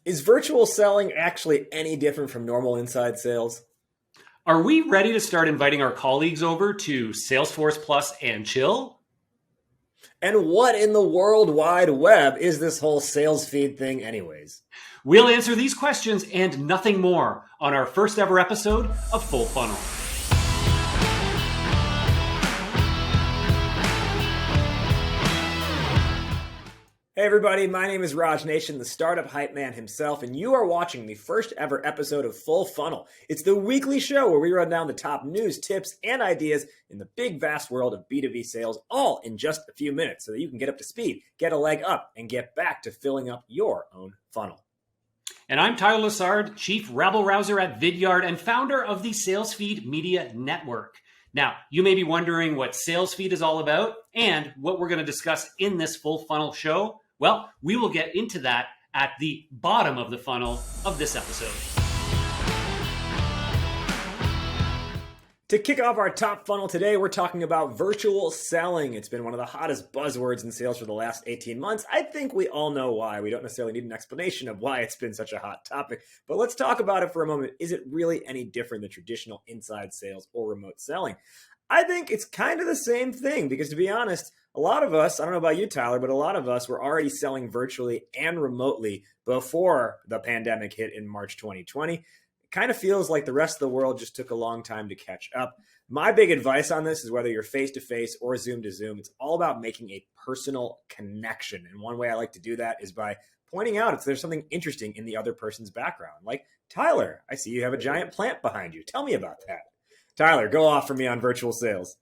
Is virtual selling actually any different from normal inside sales? Are we ready to start inviting our colleagues over to Salesforce Plus and chill? And what in the World Wide Web is this whole sales feed thing, anyways? We'll answer these questions and nothing more on our first ever episode of Full Funnel. Hey everybody, my name is RajNATION, the startup hype man himself, and you are watching the first ever episode of Full Funnel. It's the weekly show where we run down the top news, tips, and ideas in the big vast world of B2B sales, all in just a few minutes so that you can get up to speed, get a leg up, and get back to filling up your own funnel. And I'm Tyler Lessard, Chief Rabble-Rouser at Vidyard and founder of the SalesFeed Media Network. Now, you may be wondering what SalesFeed is all about and what we're going to discuss in this Full Funnel show. Well, we will get into that at the bottom of the funnel of this episode. To kick off our top funnel today, we're talking about virtual selling. It's been one of the hottest buzzwords in sales for the last 18 months. I think we all know why. We don't necessarily need an explanation of why it's been such a hot topic, but let's talk about it for a moment. Is it really any different than traditional inside sales or remote selling? I think it's kind of the same thing because, to be honest, a lot of us, I don't know about you, Tyler, but a lot of us were already selling virtually and remotely before the pandemic hit in March 2020. It kind of feels like the rest of the world just took a long time to catch up. My big advice on this is whether you're face-to-face or Zoom-to-Zoom, it's all about making a personal connection. And one way I like to do that is by pointing out if there's something interesting in the other person's background. Like, Tyler, I see you have a giant plant behind you. Tell me about that. Tyler, go off for me on virtual sales.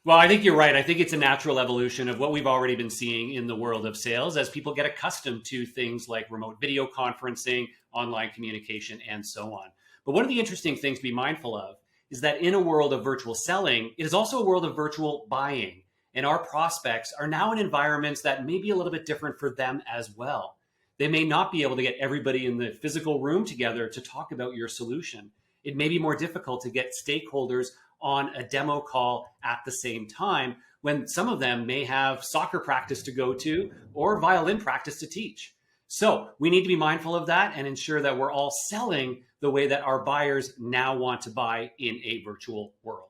Well, I think you're right. I think it's a natural evolution of what we've already been seeing in the world of sales as people get accustomed to things like remote video conferencing, online communication, and so on. But one of the interesting things to be mindful of is that in a world of virtual selling, it is also a world of virtual buying. And our prospects are now in environments that may be a little bit different for them as well. They may not be able to get everybody in the physical room together to talk about your solution. It may be more difficult to get stakeholders on a demo call at the same time when some of them may have soccer practice to go to or violin practice to teach. So we need to be mindful of that and ensure that we're all selling the way that our buyers now want to buy in a virtual world.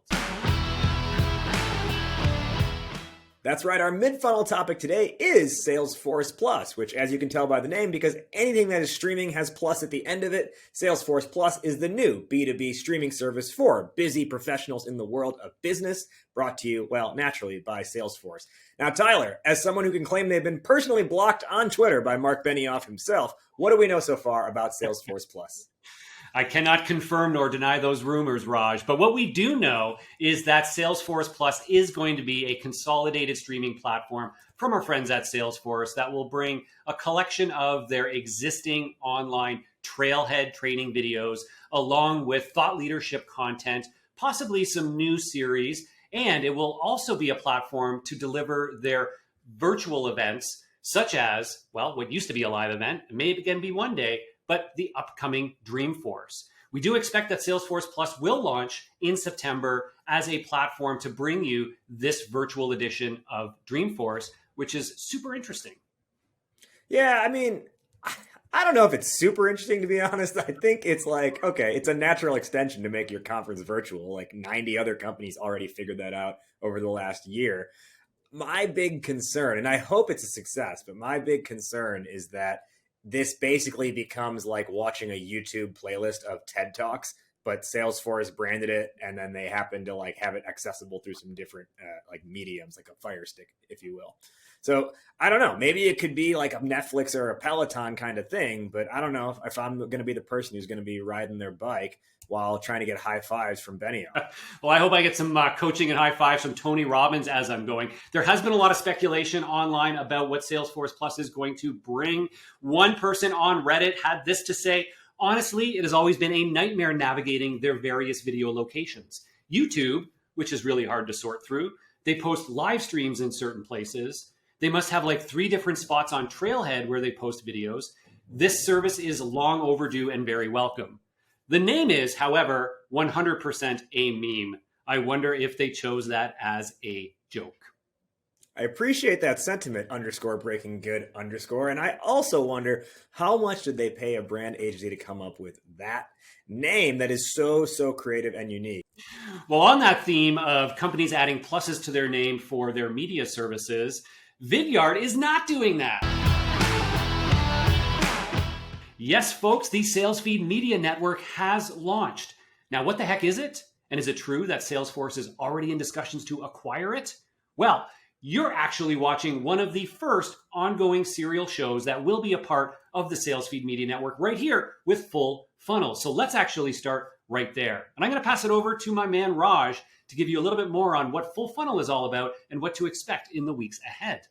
That's right. Our mid-funnel topic today is Salesforce Plus, which, as you can tell by the name, because anything that is streaming has plus at the end of it, Salesforce Plus is the new B2B streaming service for busy professionals in the world of business, brought to you, well, naturally, by Salesforce. Now, Tyler, as someone who can claim they've been personally blocked on Twitter by Mark Benioff himself, what do we know so far about Salesforce Plus? I cannot confirm nor deny those rumors, Raj, but what we do know is that Salesforce Plus is going to be a consolidated streaming platform from our friends at Salesforce that will bring a collection of their existing online trailhead training videos along with thought leadership content, possibly some new series, and it will also be a platform to deliver their virtual events such as, well, what used to be a live event, may again be one day, but the upcoming Dreamforce. We do expect that Salesforce Plus will launch in September as a platform to bring you this virtual edition of Dreamforce, which is super interesting. Yeah, I mean, I don't know if it's super interesting, to be honest. I think it's like, okay, it's a natural extension to make your conference virtual. Like 90 other companies already figured that out over the last year. My big concern, and I hope it's a success, but my big concern is that this basically becomes like watching a YouTube playlist of TED Talks, but Salesforce branded it, and then they happen to like have it accessible through some different like mediums, like a Fire Stick, if you will. So I don't know. Maybe it could be like a Netflix or a Peloton kind of thing, but I don't know if I'm going to be the person who's going to be riding their bike while trying to get high fives from Benioff. Well, I hope I get some coaching and high fives from Tony Robbins as I'm going. There has been a lot of speculation online about what Salesforce Plus is going to bring. One person on Reddit had this to say: honestly, it has always been a nightmare navigating their various video locations. YouTube, which is really hard to sort through, they post live streams in certain places. They must have like 3 different spots on Trailhead where they post videos. This service is long overdue and very welcome. The name is, however, 100% a meme. I wonder if they chose that as a joke. I appreciate that sentiment, _ breaking good _. And I also wonder, how much did they pay a brand agency to come up with that name that is so creative and unique? Well, on that theme of companies adding pluses to their name for their media services, Vidyard is not doing that. Yes, folks, the SalesFeed Media Network has launched. Now, what the heck is it? And is it true that Salesforce is already in discussions to acquire it? Well, you're actually watching one of the first ongoing serial shows that will be a part of the SalesFeed Media Network right here with Full Funnel. So let's actually start right there. And I'm going to pass it over to my man Raj to give you a little bit more on what Full Funnel is all about and what to expect in the weeks ahead.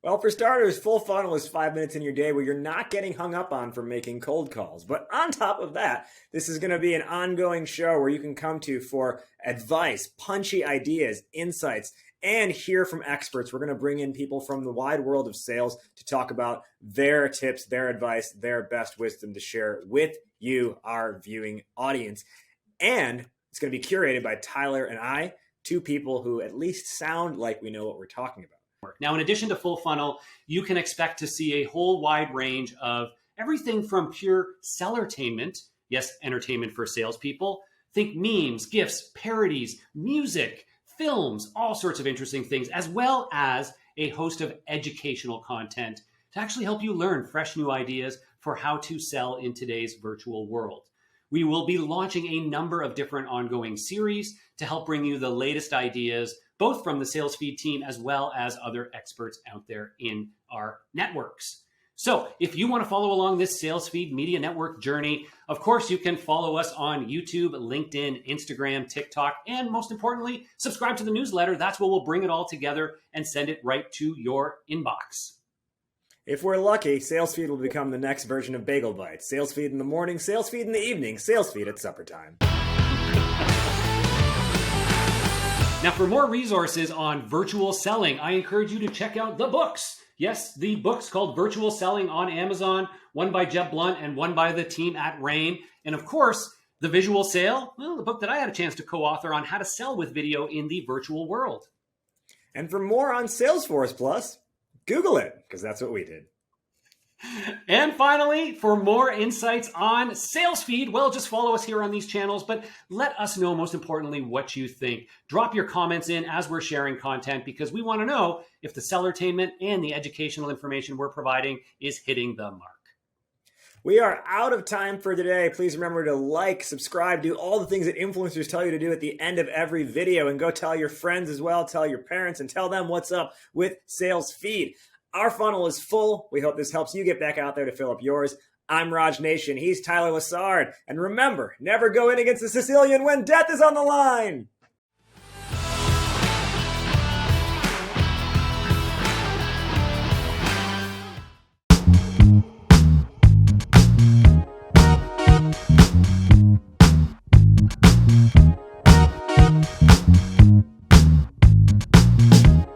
Well, for starters, Full Funnel is 5 minutes in your day where you're not getting hung up on for making cold calls. But on top of that, this is going to be an ongoing show where you can come to for advice, punchy ideas, insights, and hear from experts. We're going to bring in people from the wide world of sales to talk about their tips, their advice, their best wisdom to share with you, our viewing audience. And it's going to be curated by Tyler and I, two people who at least sound like we know what we're talking about. Now, in addition to Full Funnel, you can expect to see a whole wide range of everything from pure sellertainment, yes, entertainment for salespeople, think memes, GIFs, parodies, music, films, all sorts of interesting things, as well as a host of educational content to actually help you learn fresh new ideas for how to sell in today's virtual world. We will be launching a number of different ongoing series to help bring you the latest ideas, both from the SalesFeed team as well as other experts out there in our networks. So if you want to follow along this SalesFeed Media Network journey, of course, you can follow us on YouTube, LinkedIn, Instagram, TikTok, and most importantly, subscribe to the newsletter. That's where we'll bring it all together and send it right to your inbox. If we're lucky, SalesFeed will become the next version of Bagel Bites. SalesFeed in the morning, SalesFeed in the evening, SalesFeed at supper time. Now, for more resources on virtual selling, I encourage you to check out the books. Yes, the books called Virtual Selling on Amazon, one by Jeb Blunt and one by the team at Rain. And of course, The Visual Sale, well, the book that I had a chance to co-author on how to sell with video in the virtual world. And for more on Salesforce Plus, Google it, because that's what we did. And finally, for more insights on SalesFeed, well, just follow us here on these channels, but let us know, most importantly, what you think. Drop your comments in as we're sharing content, because we want to know if the sellertainment and the educational information we're providing is hitting the mark. We are out of time for today. Please remember to like, subscribe, do all the things that influencers tell you to do at the end of every video, and go tell your friends as well, tell your parents, and tell them what's up with SalesFeed. Our funnel is full. We hope this helps you get back out there to fill up yours. I'm RajNATION. He's Tyler Lessard. And remember, never go in against the Sicilian when death is on the line.